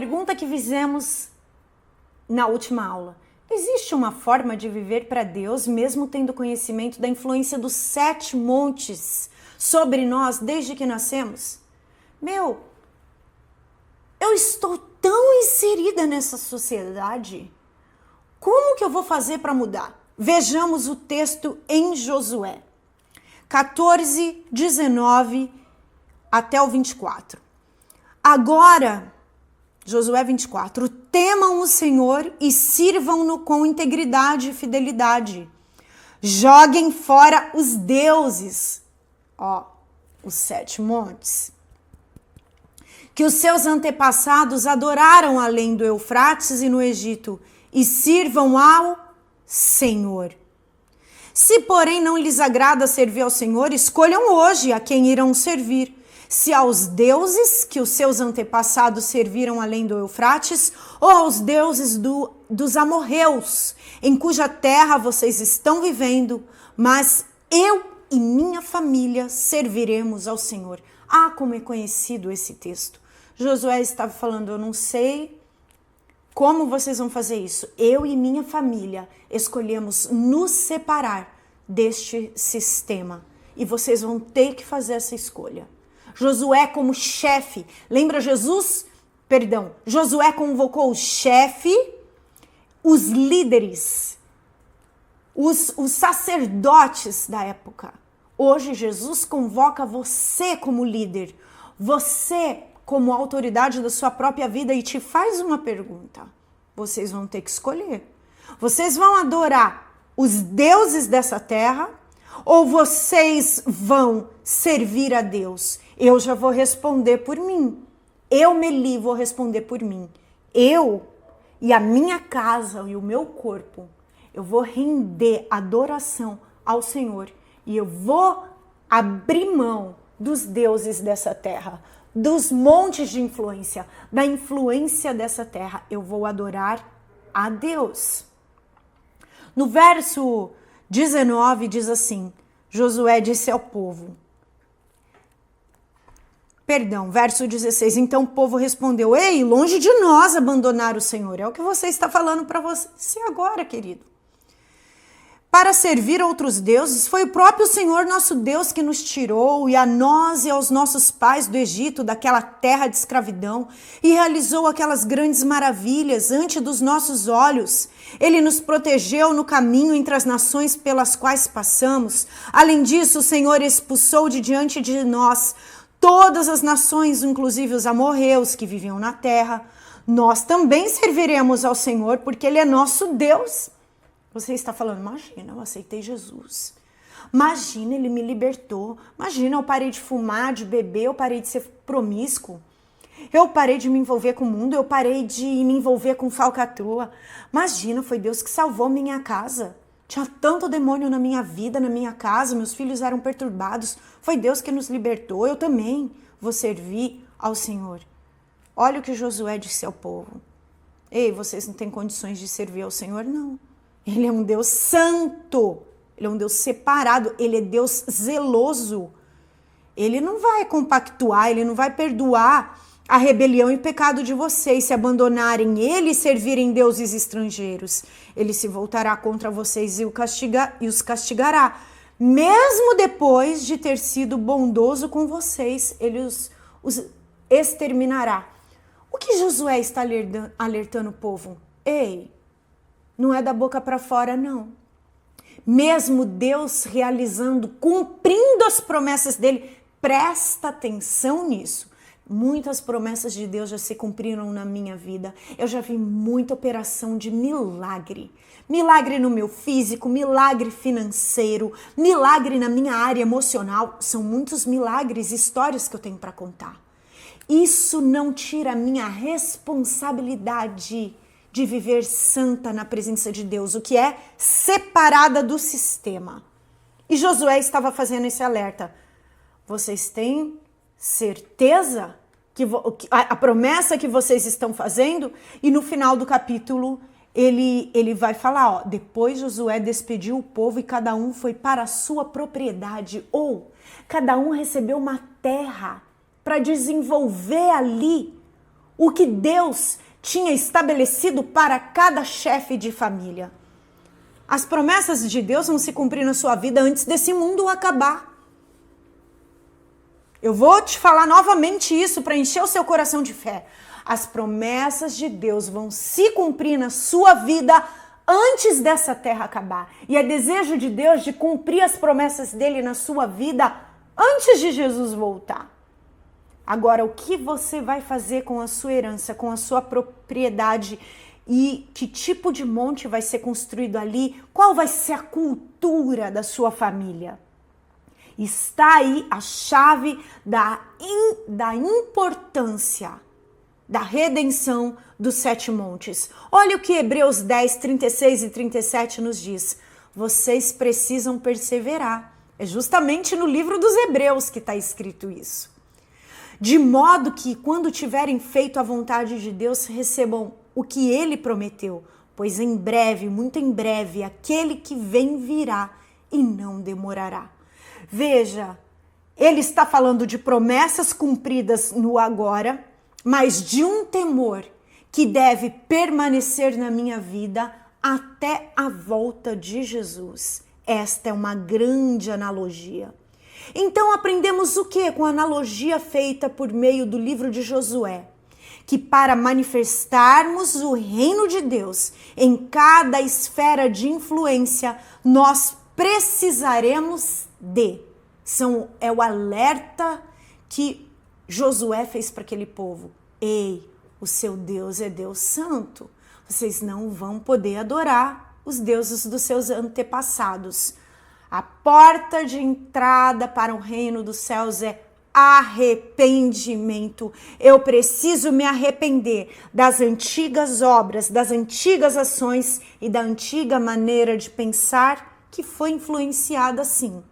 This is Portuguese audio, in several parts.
pergunta que fizemos na última aula. Existe uma forma de viver para Deus, mesmo tendo conhecimento da influência dos 7 montes sobre nós desde que nascemos? Eu estou tão inserida nessa sociedade. Como que eu vou fazer para mudar? Vejamos o texto em Josué 14, 19 até o 24. Agora, Josué 24, temam o Senhor e sirvam-no com integridade e fidelidade. Joguem fora os deuses, os 7 montes, que os seus antepassados adoraram além do Eufrates e no Egito, e sirvam ao Senhor. Se, porém, não lhes agrada servir ao Senhor, escolham hoje a quem irão servir. Se aos deuses que os seus antepassados serviram além do Eufrates, ou aos deuses dos amorreus, em cuja terra vocês estão vivendo, mas eu e minha família serviremos ao Senhor. Como é conhecido esse texto. Josué estava falando, eu não sei como vocês vão fazer isso. Eu e minha família escolhemos nos separar deste sistema. E vocês vão ter que fazer essa escolha. Josué como chefe, lembra Josué convocou o chefe, os líderes, os sacerdotes da época. Hoje Jesus convoca você como líder, você como autoridade da sua própria vida e te faz uma pergunta. Vocês vão ter que escolher. Vocês vão adorar os deuses dessa terra ou vocês vão servir a Deus? Eu já vou responder por mim. Eu, Meli, vou responder por mim. Eu e a minha casa e o meu corpo, eu vou render adoração ao Senhor e eu vou abrir mão dos deuses dessa terra, dos montes de influência, da influência dessa terra. Eu vou adorar a Deus. No verso 19 diz assim, Josué disse ao povo, verso 16, então o povo respondeu, ei, longe de nós abandonar o Senhor. É o que você está falando para você agora, querido. Para servir outros deuses, foi o próprio Senhor nosso Deus que nos tirou, e a nós e aos nossos pais do Egito, daquela terra de escravidão, e realizou aquelas grandes maravilhas ante dos nossos olhos. Ele nos protegeu no caminho entre as nações pelas quais passamos. Além disso, o Senhor expulsou de diante de nós todas as nações, inclusive os amorreus que viviam na terra. Nós também serviremos ao Senhor, porque Ele é nosso Deus. Você está falando, imagina, eu aceitei Jesus. Imagina, Ele me libertou. Imagina, eu parei de fumar, de beber, eu parei de ser promíscuo. Eu parei de me envolver com o mundo, eu parei de me envolver com falcatrua. Imagina, foi Deus que salvou minha casa. Tinha tanto demônio na minha vida, na minha casa, meus filhos eram perturbados. Foi Deus que nos libertou, eu também vou servir ao Senhor. Olha o que Josué disse ao povo. Ei, vocês não têm condições de servir ao Senhor? Não. Ele é um Deus santo, Ele é um Deus separado, Ele é Deus zeloso. Ele não vai compactuar, Ele não vai perdoar a rebelião e pecado de vocês se abandonarem Ele e servirem deuses estrangeiros. Ele se voltará contra vocês e os castigará. Mesmo depois de ter sido bondoso com vocês, Ele os exterminará. O que Josué está alertando o povo? Ei, não é da boca para fora, não. Mesmo Deus realizando, cumprindo as promessas dele, presta atenção nisso. Muitas promessas de Deus já se cumpriram na minha vida. Eu já vi muita operação de milagre. Milagre no meu físico, milagre financeiro, milagre na minha área emocional. São muitos milagres, histórias que eu tenho para contar. Isso não tira a minha responsabilidade de viver santa na presença de Deus, o que é separada do sistema. E Josué estava fazendo esse alerta. Vocês têm certeza que a promessa que vocês estão fazendo? E no final do capítulo, ele vai falar, depois Josué despediu o povo e cada um foi para a sua propriedade, ou cada um recebeu uma terra para desenvolver ali o que Deus tinha estabelecido para cada chefe de família. As promessas de Deus vão se cumprir na sua vida antes desse mundo acabar. Eu vou te falar novamente isso para encher o seu coração de fé. As promessas de Deus vão se cumprir na sua vida antes dessa terra acabar. E é desejo de Deus de cumprir as promessas dele na sua vida antes de Jesus voltar. Agora, o que você vai fazer com a sua herança, com a sua propriedade e que tipo de monte vai ser construído ali? Qual vai ser a cultura da sua família? Está aí a chave da importância da redenção dos 7 montes. Olha o que Hebreus 10, 36 e 37 nos diz. Vocês precisam perseverar. É justamente no livro dos Hebreus que está escrito isso. De modo que, quando tiverem feito a vontade de Deus, recebam o que ele prometeu. Pois em breve, muito em breve, aquele que vem virá e não demorará. Veja, ele está falando de promessas cumpridas no agora, mas de um temor que deve permanecer na minha vida até a volta de Jesus. Esta é uma grande analogia. Então aprendemos o que com a analogia feita por meio do livro de Josué? Que para manifestarmos o reino de Deus em cada esfera de influência, nós precisaremos é o alerta que Josué fez para aquele povo. Ei, o seu Deus é Deus santo. Vocês não vão poder adorar os deuses dos seus antepassados. A porta de entrada para o reino dos céus é arrependimento. Eu preciso me arrepender das antigas obras, das antigas ações e da antiga maneira de pensar que foi influenciada assim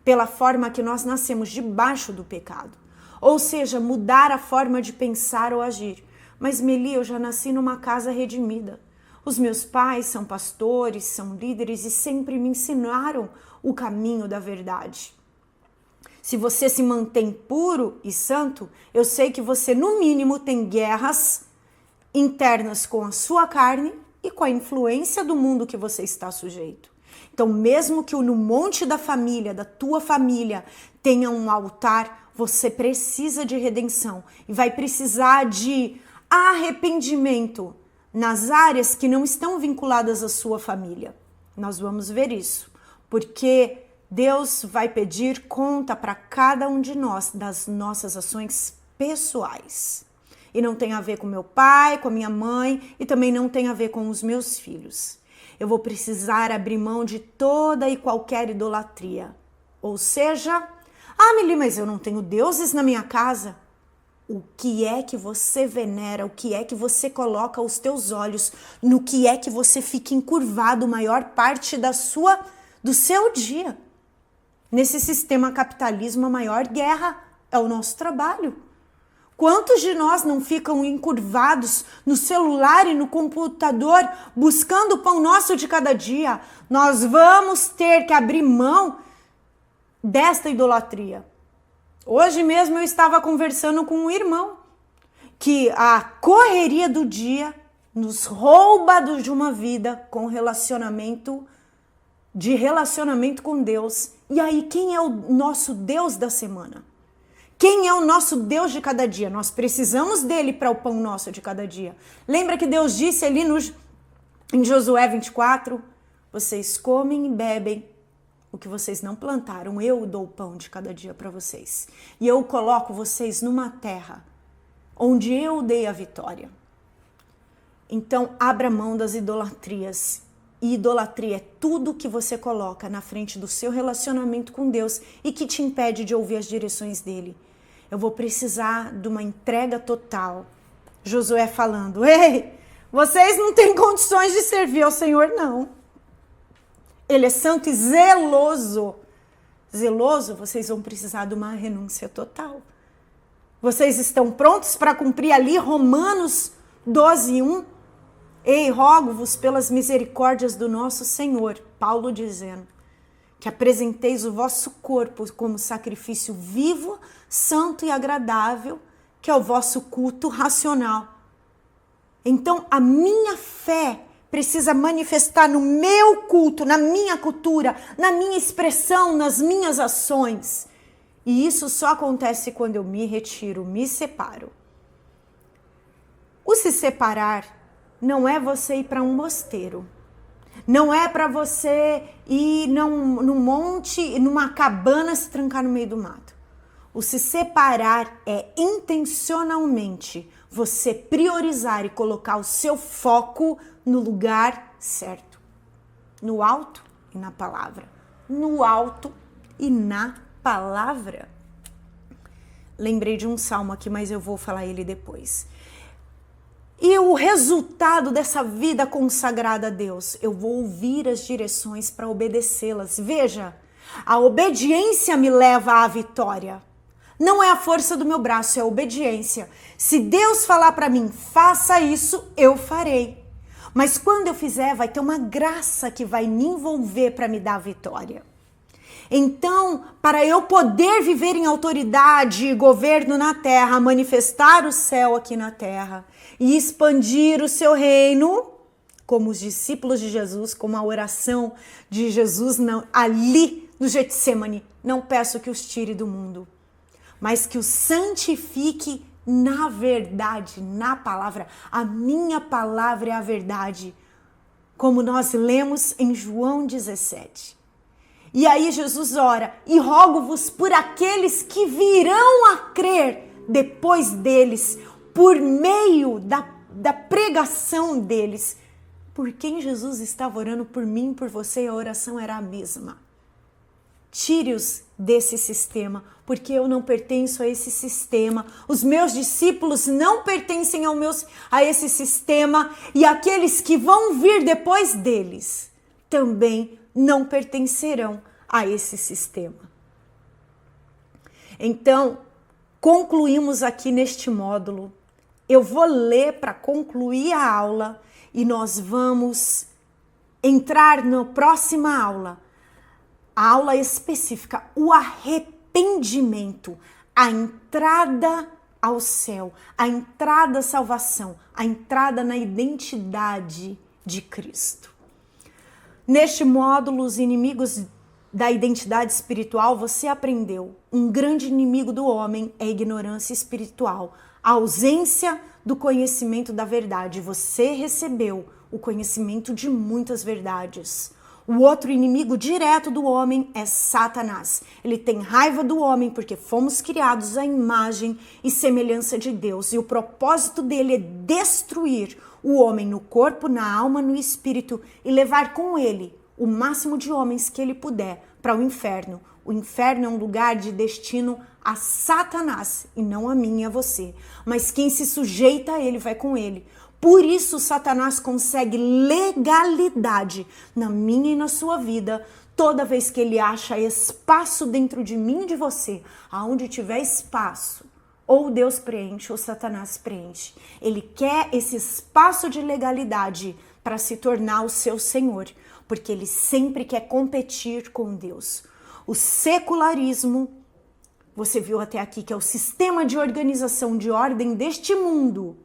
pela forma que nós nascemos debaixo do pecado. Ou seja, mudar a forma de pensar ou agir. Mas Meli, eu já nasci numa casa redimida. Os meus pais são pastores, são líderes e sempre me ensinaram o caminho da verdade. Se você se mantém puro e santo, eu sei que você no mínimo tem guerras internas com a sua carne e com a influência do mundo que você está sujeito. Então, mesmo que no monte da família, da tua família, tenha um altar, você precisa de redenção e vai precisar de arrependimento nas áreas que não estão vinculadas à sua família. Nós vamos ver isso, porque Deus vai pedir conta para cada um de nós das nossas ações pessoais. E não tem a ver com meu pai, com a minha mãe e também não tem a ver com os meus filhos. Eu vou precisar abrir mão de toda e qualquer idolatria. Ou seja, Meli, mas eu não tenho deuses na minha casa. O que é que você venera? O que é que você coloca os teus olhos? No que é que você fica encurvado maior parte do seu dia? Nesse sistema capitalismo, a maior guerra é o nosso trabalho. Quantos de nós não ficam encurvados no celular e no computador buscando o pão nosso de cada dia? Nós vamos ter que abrir mão desta idolatria. Hoje mesmo eu estava conversando com um irmão que a correria do dia nos rouba de uma vida com relacionamento com Deus. E aí, quem é o nosso Deus da semana? Quem é o nosso Deus de cada dia? Nós precisamos dele para o pão nosso de cada dia. Lembra que Deus disse ali em Josué 24? Vocês comem e bebem o que vocês não plantaram. Eu dou o pão de cada dia para vocês. E eu coloco vocês numa terra onde eu dei a vitória. Então, abra mão das idolatrias. E idolatria é tudo que você coloca na frente do seu relacionamento com Deus e que te impede de ouvir as direções dele. Eu vou precisar de uma entrega total. Josué falando, ei, vocês não têm condições de servir ao Senhor, não. Ele é santo e zeloso. Zeloso, vocês vão precisar de uma renúncia total. Vocês estão prontos para cumprir ali Romanos 12:1? Ei, rogo-vos pelas misericórdias do nosso Senhor, Paulo dizendo, que apresenteis o vosso corpo como sacrifício vivo, santo e agradável, que é o vosso culto racional. Então, a minha fé precisa manifestar no meu culto, na minha cultura, na minha expressão, nas minhas ações. E isso só acontece quando eu me retiro, me separo. O se separar não é você ir para um mosteiro. Não é para você ir num monte, numa cabana, se trancar no meio do mato. O se separar é intencionalmente você priorizar e colocar o seu foco no lugar certo. No alto e na palavra. No alto e na palavra. Lembrei de um salmo aqui, mas eu vou falar ele depois. E o resultado dessa vida consagrada a Deus, eu vou ouvir as direções para obedecê-las. Veja, a obediência me leva à vitória. Não é a força do meu braço, é a obediência. Se Deus falar para mim, faça isso, eu farei. Mas quando eu fizer, vai ter uma graça que vai me envolver para me dar a vitória. Então, para eu poder viver em autoridade e governo na terra, manifestar o céu aqui na terra e expandir o seu reino, como os discípulos de Jesus, como a oração de Jesus ali no Getsemane, não peço que os tire do mundo, mas que os santifique na verdade, na palavra. A minha palavra é a verdade, como nós lemos em João 17. E aí Jesus ora, e rogo-vos por aqueles que virão a crer depois deles, por meio da pregação deles. Por quem Jesus estava orando? Por mim, por você, e a oração era a mesma. Tire-os desse sistema, porque eu não pertenço a esse sistema. Os meus discípulos não pertencem a esse sistema, e aqueles que vão vir depois deles também não pertencerão a esse sistema. Então, concluímos aqui neste módulo. Eu vou ler para concluir a aula e nós vamos entrar na próxima aula. A aula específica, o arrependimento, a entrada ao céu, a entrada à salvação, a entrada na identidade de Cristo. Neste módulo, os inimigos da identidade espiritual, você aprendeu. Um grande inimigo do homem é a ignorância espiritual, a ausência do conhecimento da verdade. Você recebeu o conhecimento de muitas verdades. O outro inimigo direto do homem é Satanás. Ele tem raiva do homem porque fomos criados à imagem e semelhança de Deus. E o propósito dele é destruir o homem no corpo, na alma, no espírito e levar com ele o máximo de homens que ele puder para o inferno. O inferno é um lugar de destino a Satanás e não a mim e a você. Mas quem se sujeita a ele vai com ele. Por isso Satanás consegue legalidade na minha e na sua vida toda vez que ele acha espaço dentro de mim e de você. Aonde tiver espaço, ou Deus preenche ou Satanás preenche. Ele quer esse espaço de legalidade para se tornar o seu senhor, porque ele sempre quer competir com Deus. O secularismo, você viu até aqui, que é o sistema de organização de ordem deste mundo,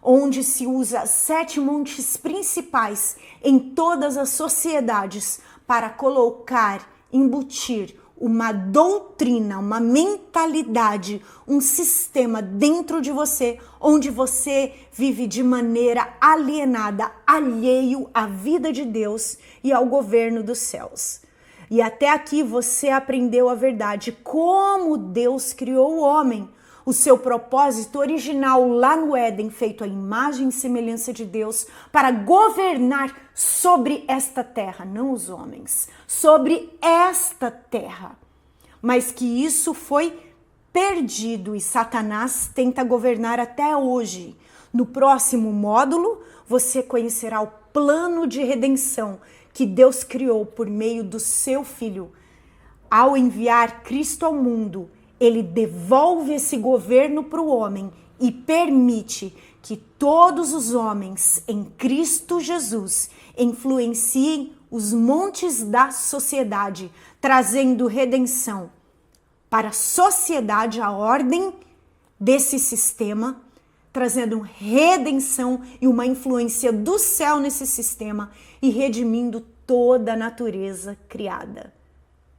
onde se usa 7 montes principais em todas as sociedades para colocar, embutir uma doutrina, uma mentalidade, um sistema dentro de você, onde você vive de maneira alienada, alheio à vida de Deus e ao governo dos céus. E até aqui você aprendeu a verdade, como Deus criou o homem, o seu propósito original lá no Éden, feito à imagem e semelhança de Deus, para governar sobre esta terra, não os homens, sobre esta terra. Mas que isso foi perdido e Satanás tenta governar até hoje. No próximo módulo, você conhecerá o plano de redenção que Deus criou por meio do seu Filho. Ao enviar Cristo ao mundo, ele devolve esse governo para o homem e permite que todos os homens em Cristo Jesus influenciem os montes da sociedade, trazendo redenção para a sociedade, a ordem desse sistema, trazendo redenção e uma influência do céu nesse sistema e redimindo toda a natureza criada.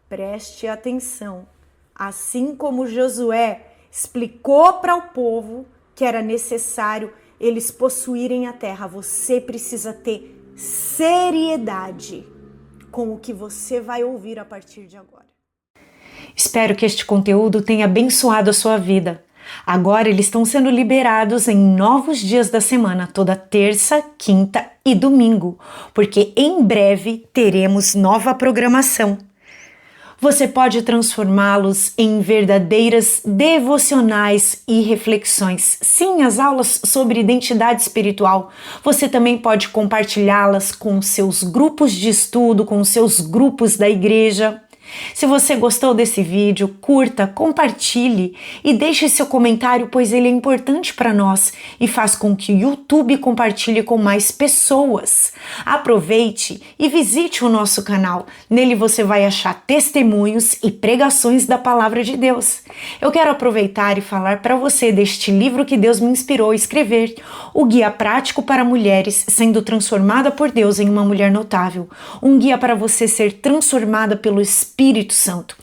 Preste atenção. Assim como Josué explicou para o povo que era necessário eles possuírem a terra, você precisa ter seriedade com o que você vai ouvir a partir de agora. Espero que este conteúdo tenha abençoado a sua vida. Agora eles estão sendo liberados em novos dias da semana, toda terça, quinta e domingo, porque em breve teremos nova programação. Você pode transformá-los em verdadeiras devocionais e reflexões. Sim, as aulas sobre identidade espiritual. Você também pode compartilhá-las com seus grupos de estudo, com seus grupos da igreja. Se você gostou desse vídeo, curta, compartilhe e deixe seu comentário, pois ele é importante para nós e faz com que o YouTube compartilhe com mais pessoas. Aproveite e visite o nosso canal. Nele você vai achar testemunhos e pregações da Palavra de Deus. Eu quero aproveitar e falar para você deste livro que Deus me inspirou a escrever, o Guia Prático para Mulheres Sendo Transformada por Deus em uma Mulher Notável. Um guia para você ser transformada pelo Espírito Santo.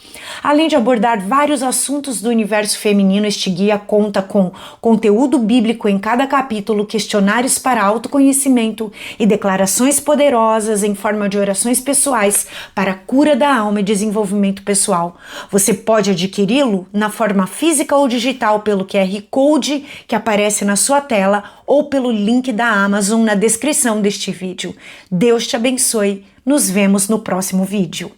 Além de abordar vários assuntos do universo feminino, este guia conta com conteúdo bíblico em cada capítulo, questionários para autoconhecimento e declarações poderosas em forma de orações pessoais para a cura da alma e desenvolvimento pessoal. Você pode adquiri-lo na forma física ou digital pelo QR Code que aparece na sua tela ou pelo link da Amazon na descrição deste vídeo. Deus te abençoe. Nos vemos no próximo vídeo.